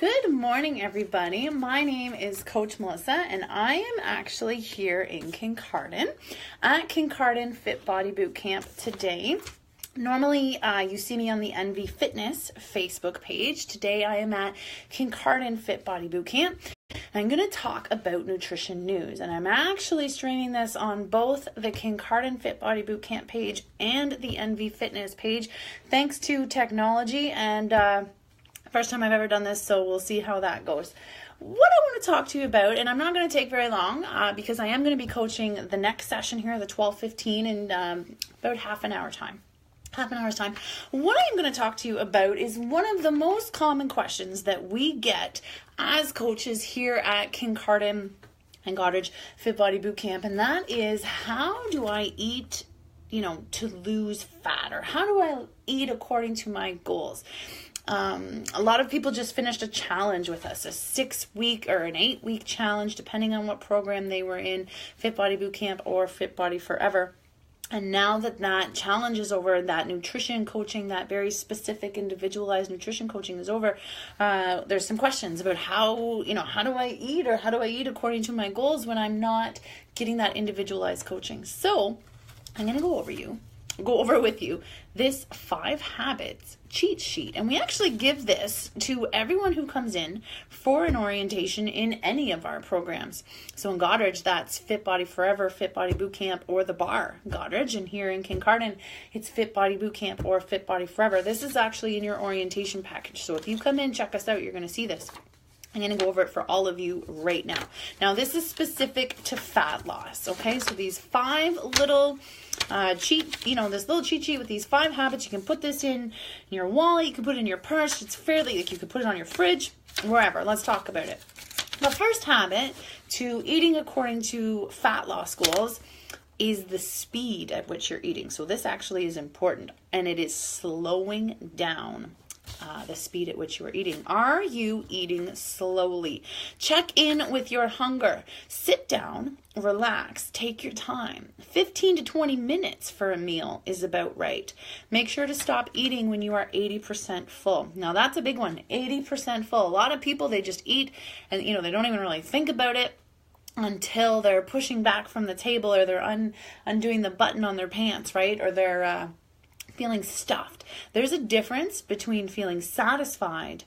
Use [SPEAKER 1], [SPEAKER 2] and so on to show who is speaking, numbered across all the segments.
[SPEAKER 1] Good morning, everybody. My name is Coach Melissa, and I am actually here in Kincardine at Kincardine Fit Body Boot Camp today. Normally, you see me on the NV Fitness Facebook page. Today, I am at Kincardine Fit Body Boot Camp. I'm going to talk about nutrition news, and I'm actually streaming this on both the Kincardine Fit Body Boot Camp page and the NV Fitness page, thanks to technology, and first time I've ever done this, so we'll see how that goes. What I want to talk to you about, and I'm not going to take very long because I am going to be coaching the next session here, the 12:15, in about half an hour's time. What I'm going to talk to you about is one of the most common questions that we get as coaches here at Kincardine and Goderich Fit Body Boot Camp, and that is, how do I eat, to lose fat, or how do I eat according to my goals? A lot of people just finished a challenge with us, a 6-week or an 8-week challenge, depending on what program they were in, Fit Body Boot Camp or Fit Body Forever. And now that challenge is over, that nutrition coaching, that very specific individualized nutrition coaching is over, there's some questions about how do I eat, or how do I eat according to my goals when I'm not getting that individualized coaching. So I'm going to go over with you this 5 habits cheat sheet, and we actually give this to everyone who comes in for an orientation in any of our programs. So in Goderich, that's Fit Body Forever, Fit Body Boot Camp, or the Bar Goderich, and here in Kincardine, it's Fit Body Boot Camp or Fit Body Forever. This is actually in your orientation package, so if you come in, check us out, you're going to see this. I'm going to go over it for all of you right now. Now, this is specific to fat loss, okay? So these 5 little this little cheat sheet with these 5 habits, you can put this in your wallet, you can put it in your purse, it's fairly, you could put it on your fridge, wherever. Let's talk about it. The first habit to eating according to fat loss goals is the speed at which you're eating. So this actually is important, and it is slowing down the speed at which you are eating. Are you eating slowly? Check in with your hunger. Sit down, relax, take your time. 15 to 20 minutes for a meal is about right. Make sure to stop eating when you are 80% full. Now that's a big one, 80% full. A lot of people, they just eat and they don't even really think about it until they're pushing back from the table, or they're undoing the button on their pants, right? Or they're feeling stuffed. There's a difference between feeling satisfied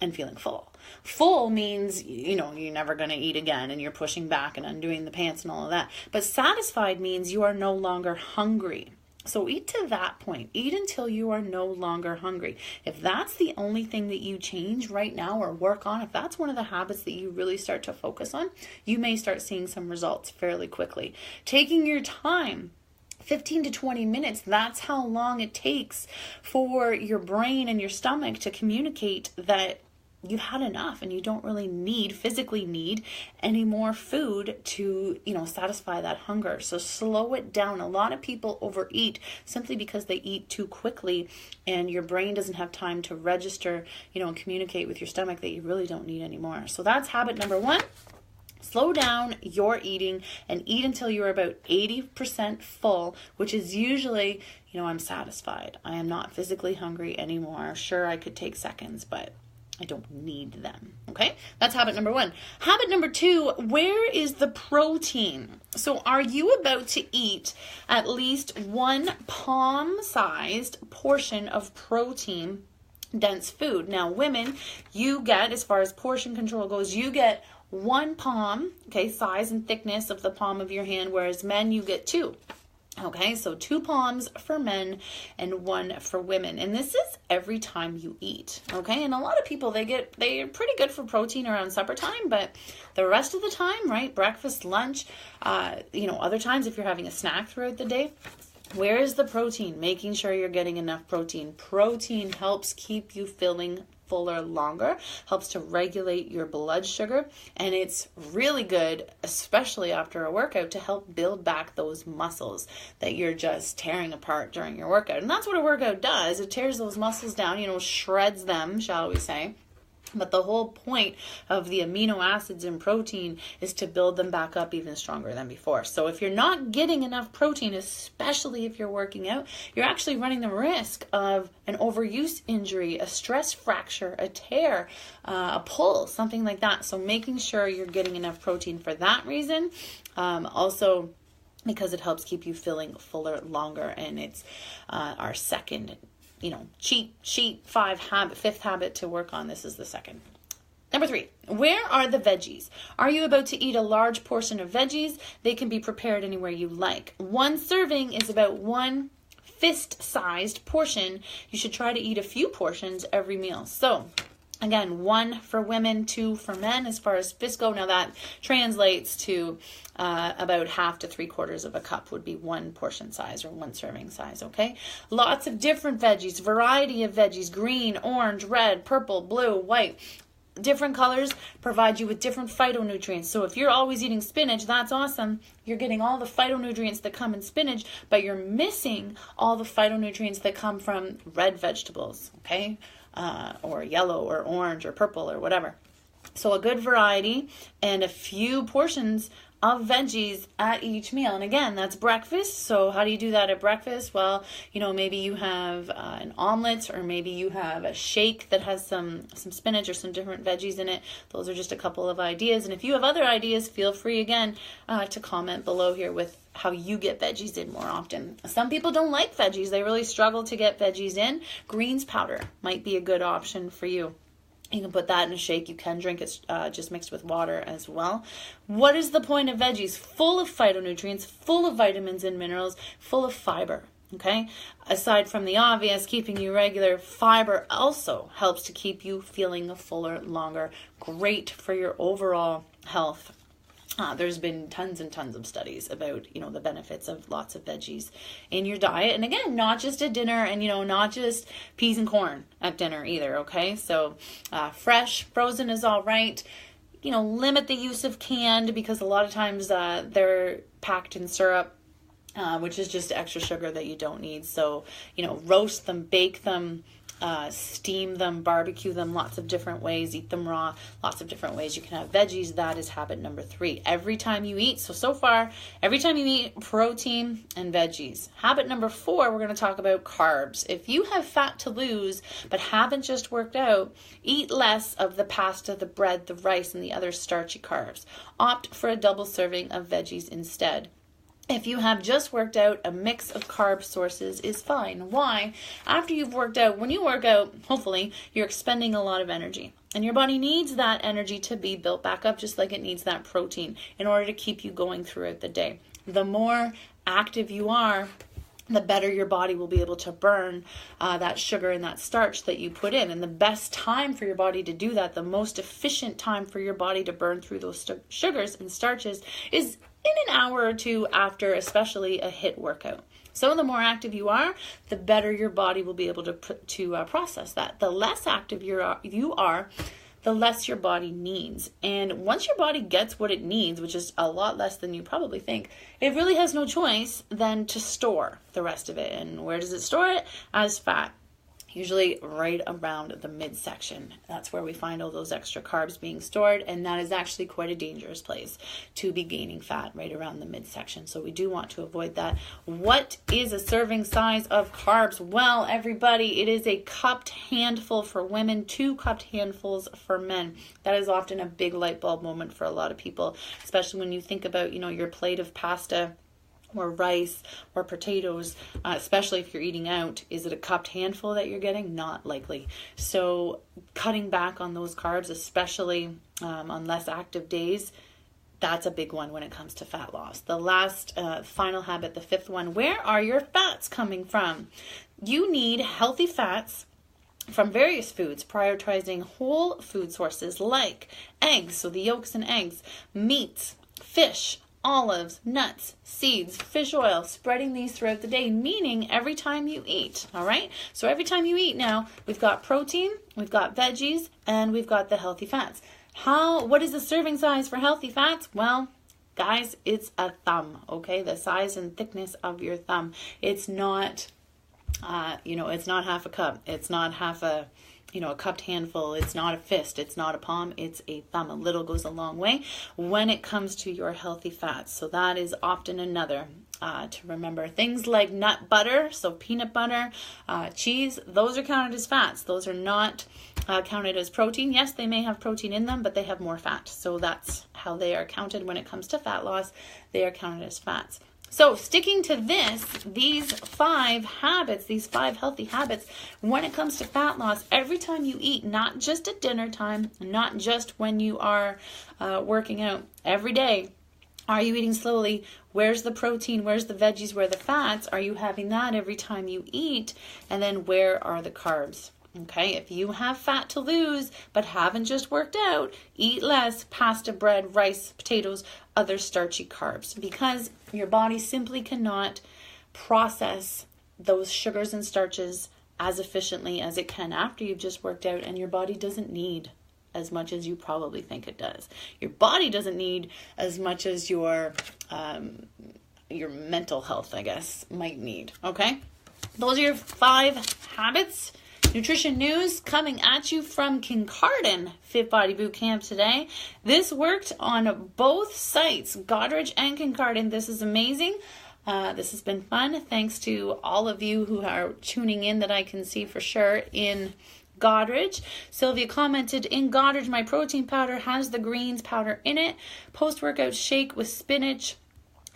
[SPEAKER 1] and feeling full. Full means, you're never going to eat again and you're pushing back and undoing the pants and all of that. But satisfied means you are no longer hungry. So eat to that point. Eat until you are no longer hungry. If that's the only thing that you change right now or work on, if that's one of the habits that you really start to focus on, you may start seeing some results fairly quickly. Taking your time, 15 to 20 minutes, that's how long it takes for your brain and your stomach to communicate that you've had enough and you don't really physically need any more food to, satisfy that hunger. So slow it down. A lot of people overeat simply because they eat too quickly, and your brain doesn't have time to register, and communicate with your stomach that you really don't need anymore. So that's habit number 1. Slow down your eating and eat until you're about 80% full, which is usually, I'm satisfied. I am not physically hungry anymore. Sure, I could take seconds, but I don't need them. Okay, that's habit number 1. Habit number 2, where is the protein? So are you about to eat at least 1 palm-sized portion of protein dense food? Now, women, you get, as far as portion control goes, you get 1 palm, okay, size and thickness of the palm of your hand, whereas men, you get 2. Okay, so 2 palms for men and 1 for women. And this is every time you eat, okay? And a lot of people, they're pretty good for protein around supper time, but the rest of the time, right, breakfast, lunch, other times if you're having a snack throughout the day, where is the protein? Making sure you're getting enough protein. Protein helps keep you feeling fuller longer, helps to regulate your blood sugar, and it's really good, especially after a workout, to help build back those muscles that you're just tearing apart during your workout. And that's what a workout does. It tears those muscles down, shreds them, shall we say. But the whole point of the amino acids in protein is to build them back up even stronger than before. So if you're not getting enough protein, especially if you're working out, you're actually running the risk of an overuse injury, a stress fracture, a tear, a pull, something like that. So making sure you're getting enough protein for that reason. Also, because it helps keep you feeling fuller longer, and it's our second cheat sheet, fifth habit to work on. This is the second. Number 3, where are the veggies? Are you about to eat a large portion of veggies? They can be prepared anywhere you like. 1 serving is about 1 fist-sized portion. You should try to eat a few portions every meal. So again, 1 for women, 2 for men as far as fist go. Now that translates to about half to 3/4 of a cup would be 1 portion size or 1 serving size, okay? Lots of different veggies, variety of veggies, green, orange, red, purple, blue, white. Different colors provide you with different phytonutrients. So if you're always eating spinach, that's awesome. You're getting all the phytonutrients that come in spinach, but you're missing all the phytonutrients that come from red vegetables, okay? Or yellow or orange or purple or whatever. So a good variety and a few portions of veggies at each meal. And again, that's breakfast. So how do you do that at breakfast? Well, maybe you have an omelet, or maybe you have a shake that has some spinach or some different veggies in it. Those are just a couple of ideas. And if you have other ideas, feel free again to comment below here with how you get veggies in more often. Some people don't like veggies. They really struggle to get veggies in. Greens powder might be a good option for you. You can put that in a shake. You can drink it just mixed with water as well. What is the point of veggies? Full of phytonutrients, full of vitamins and minerals, full of fiber. Okay? Aside from the obvious, keeping you regular, fiber also helps to keep you feeling fuller longer. Great for your overall health. There's been tons and tons of studies about, the benefits of lots of veggies in your diet. And again, not just at dinner, and, not just peas and corn at dinner either, okay? So fresh, frozen is all right. Limit the use of canned, because a lot of times they're packed in syrup, which is just extra sugar that you don't need. So, roast them, bake them, steam them, barbecue them, lots of different ways, eat them raw, lots of different ways you can have veggies. That is habit number 3. Every time you eat, so far, every time you eat, protein and veggies. Habit number 4, we're going to talk about carbs. If you have fat to lose, but haven't just worked out, eat less of the pasta, the bread, the rice, and the other starchy carbs. Opt for a double serving of veggies instead. If you have just worked out, a mix of carb sources is fine. Why? After you've worked out, when you work out, hopefully, you're expending a lot of energy. And your body needs that energy to be built back up, just like it needs that protein in order to keep you going throughout the day. The more active you are, the better your body will be able to burn that sugar and that starch that you put in. And the best time for your body to do that, the most efficient time for your body to burn through those sugars and starches, is in an hour or 2 after, especially a HIIT workout. So the more active you are, the better your body will be able to process that. The less active you are, the less your body needs. And once your body gets what it needs, which is a lot less than you probably think, it really has no choice than to store the rest of it. And where does it store it? As fat. Usually right around the midsection. That's where we find all those extra carbs being stored, and that is actually quite a dangerous place to be gaining fat, right around the midsection. So we do want to avoid that. What is a serving size of carbs? Well, everybody, it is a cupped handful for women, 2 cupped handfuls for men. That is often a big light bulb moment for a lot of people, especially when you think about, your plate of pasta or rice or potatoes, especially if you're eating out. Is it a cupped handful that you're getting? Not likely. So cutting back on those carbs, especially on less active days, that's a big one when it comes to fat loss. The last final habit, the 5th one, where are your fats coming from? You need healthy fats from various foods, prioritizing whole food sources like eggs, so the yolks and eggs, meats, fish, olives, nuts, seeds, fish oil, spreading these throughout the day, meaning every time you eat, all right? So every time you eat now, we've got protein, we've got veggies, and we've got the healthy fats. What is the serving size for healthy fats? Well, guys, it's a thumb, okay? The size and thickness of your thumb. It's not It's not half a cup. It's not half a cupped handful. It's not a fist. It's not a palm. It's a thumb. A little goes a long way when it comes to your healthy fats. So that is often another to remember. Things like nut butter, so peanut butter, cheese, those are counted as fats. Those are not counted as protein. Yes, they may have protein in them, but they have more fat. So that's how they are counted when it comes to fat loss. They are counted as fats. So sticking to these 5 habits, these 5 healthy habits, when it comes to fat loss, every time you eat, not just at dinner time, not just when you are working out, every day, are you eating slowly? Where's the protein? Where's the veggies? Where are the fats? Are you having that every time you eat? And then where are the carbs? Okay, if you have fat to lose but haven't just worked out, eat less pasta, bread, rice, potatoes, other starchy carbs, because your body simply cannot process those sugars and starches as efficiently as it can after you've just worked out, and your body doesn't need as much as you probably think it does. Your body doesn't need as much as your mental health, I guess, might need. Okay, those are your 5 habits. Nutrition news coming at you from Kincardine Fit Body Boot Camp today. This worked on both sites, Goderich and Kincardine. This is amazing. This has been fun. Thanks to all of you who are tuning in that I can see for sure in Goderich. Sylvia commented, in Goderich, my protein powder has the greens powder in it. Post-workout shake with spinach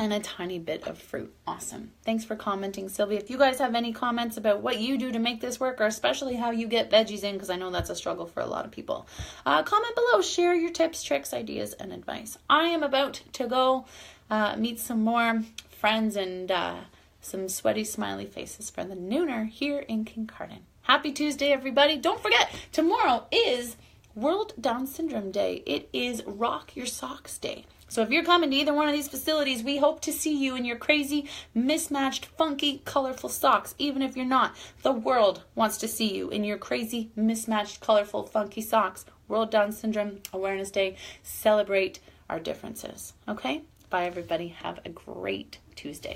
[SPEAKER 1] and a tiny bit of fruit. Awesome. Thanks for commenting, Sylvia. If you guys have any comments about what you do to make this work, or especially how you get veggies in, because I know that's a struggle for a lot of people, comment below. Share your tips, tricks, ideas, and advice. I am about to go meet some more friends and some sweaty, smiley faces for the nooner here in Kincardine. Happy Tuesday, everybody. Don't forget, tomorrow is World Down Syndrome Day. It is Rock Your Socks Day. So if you're coming to either one of these facilities, we hope to see you in your crazy, mismatched, funky, colorful socks. Even if you're not, the world wants to see you in your crazy, mismatched, colorful, funky socks. World Down Syndrome Awareness Day. Celebrate our differences. Okay? Bye, everybody. Have a great Tuesday.